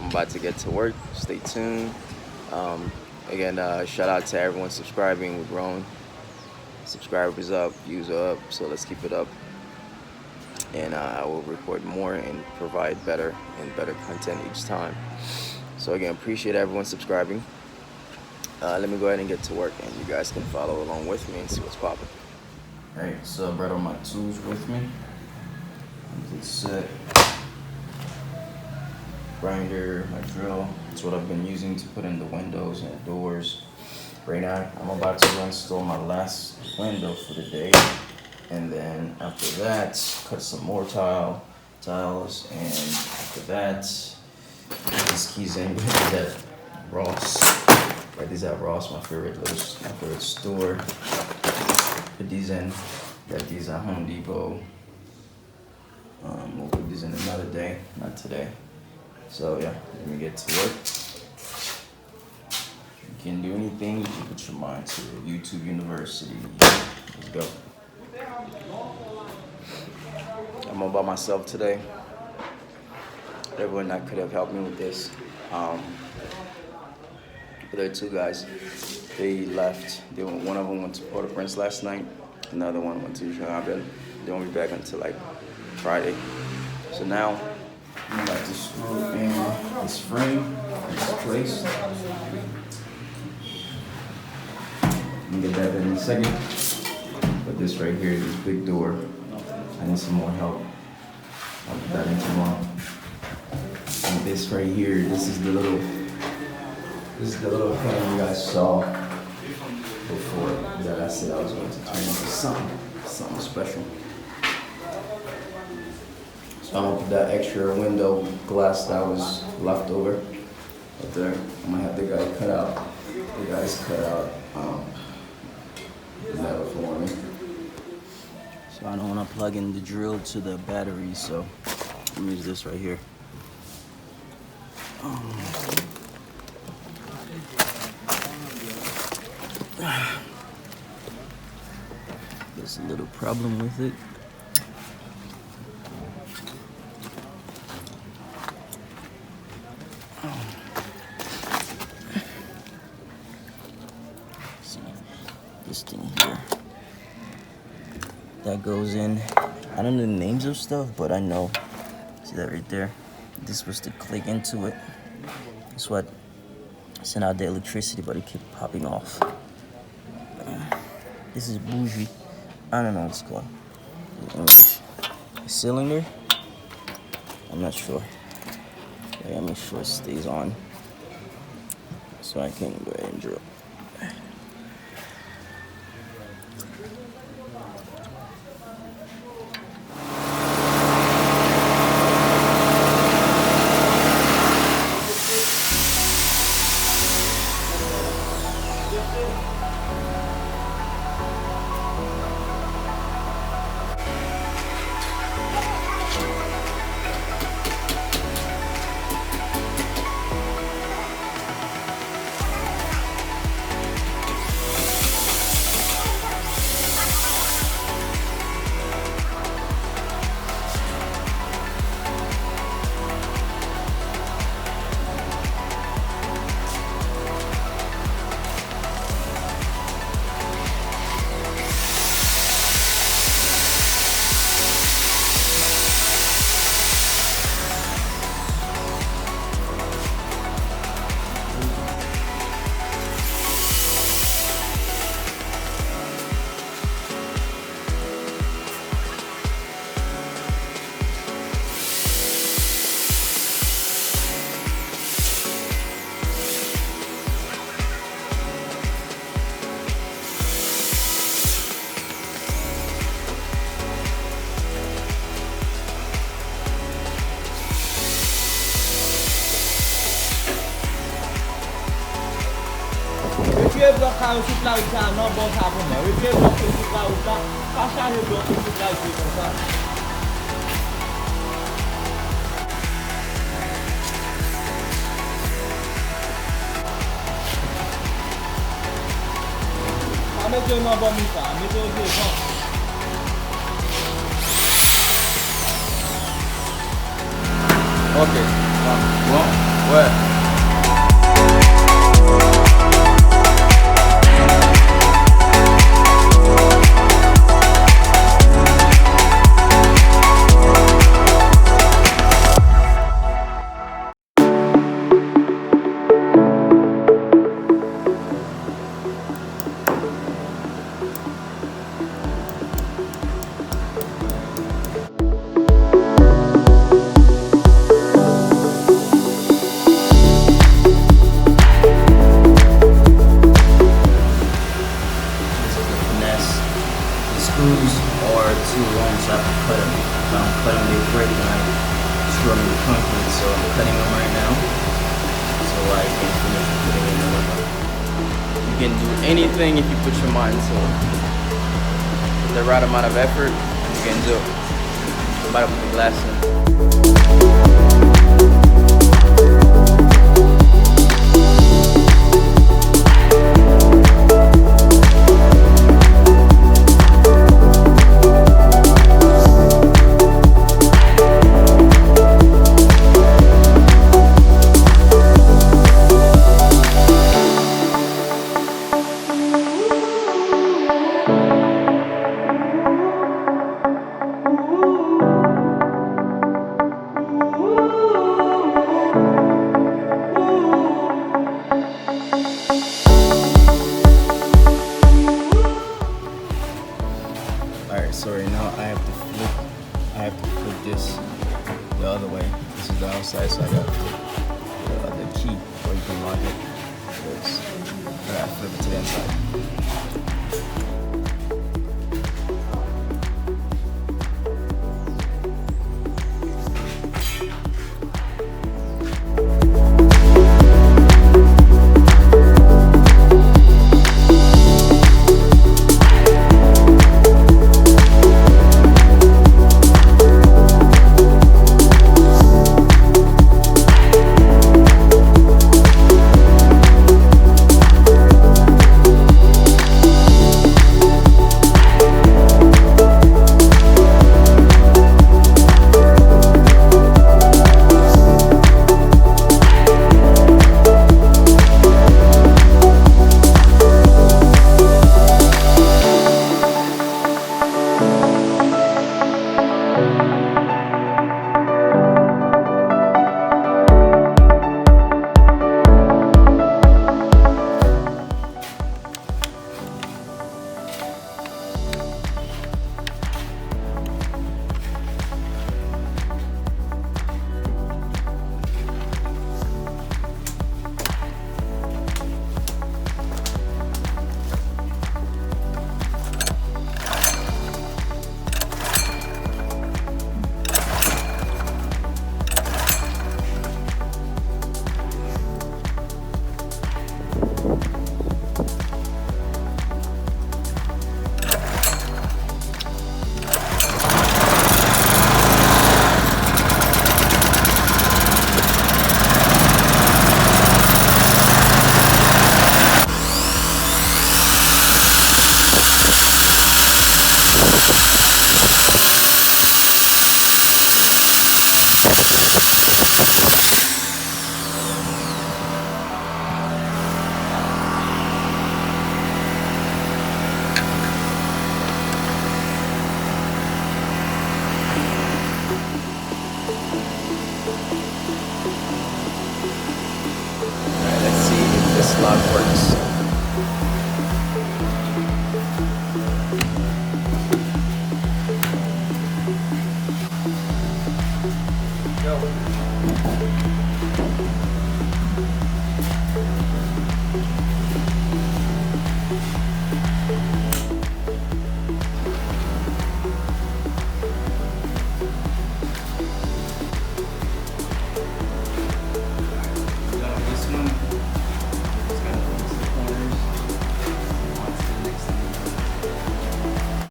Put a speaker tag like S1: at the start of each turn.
S1: I'm about to get to work. Stay tuned. Um, Again, shout out to everyone subscribing. We've grown. Subscribers up, views are up. So let's keep it up. And I will record more and provide better and better content each time. So again, appreciate everyone subscribing. Let me go ahead and get to work, and you guys can follow along with me and see what's popping. Alright, so I brought all my tools with me. Complete set. Grinder, my drill. That's what I've been using to put in the windows and the doors. Right now, I'm about to install my last window for the day. And then after that, cut some more tiles. And after that, these keys in. These at Ross. Right, these at Ross, my favorite store. Put these in. Got these at Home Depot. We'll put these in another day, not today. So yeah, let me get to work. You can do anything, you can put your mind to it. YouTube University. Let's go. I'm all by myself today. Everyone that could have helped me with this. But there are two guys. They left. One of them went to Port-au-Prince last night. Another one went to Chicago. They won't be back until like Friday. So now I'm about to screw in this frame, this place. I'll get that in a second. But this right here, this big door, I need some more help. I'll put that in tomorrow. And this right here, this is the little thing you guys saw before that I said I was going to turn into something special. So I'm gonna put that extra window glass that was left over up there. I'm gonna have the guys cut out metal for me. So I don't want to plug in the drill to the battery, so I'm gonna use this right here. There's a little problem with it. See this thing here that goes in. I don't know the names of stuff, but I know. See that right there? This was to click into it. That's what sent out the electricity, but it kept popping off. This is bougie. I don't know what it's called in English. A cylinder? I'm not sure. I gotta make sure it stays on so I can go ahead and drill.
S2: Pied block out toute la route, ça, non, bon, ça pour moi. Le pied bloqué toute la route, là, pas charger bloc toute la route comme ça. Mettez-moi bon ça, mettez-le devant.
S1: Ok, bon. What?
S2: Screws are too long, so I have to cut them. If I don't cut them, they break and I screw them in the concrete. So I'm cutting them right now, so I can finish putting in the rubber.
S1: You can do anything if you put your mind to it. With the right amount of effort, you can do it. Somebody put the glass in.
S2: Alright, so right now I have to flip this the other way. This is the outside, so I got to flip the other key where you can lock it. I gotta flip it to the inside.
S1: Alright, let's see if this lock works.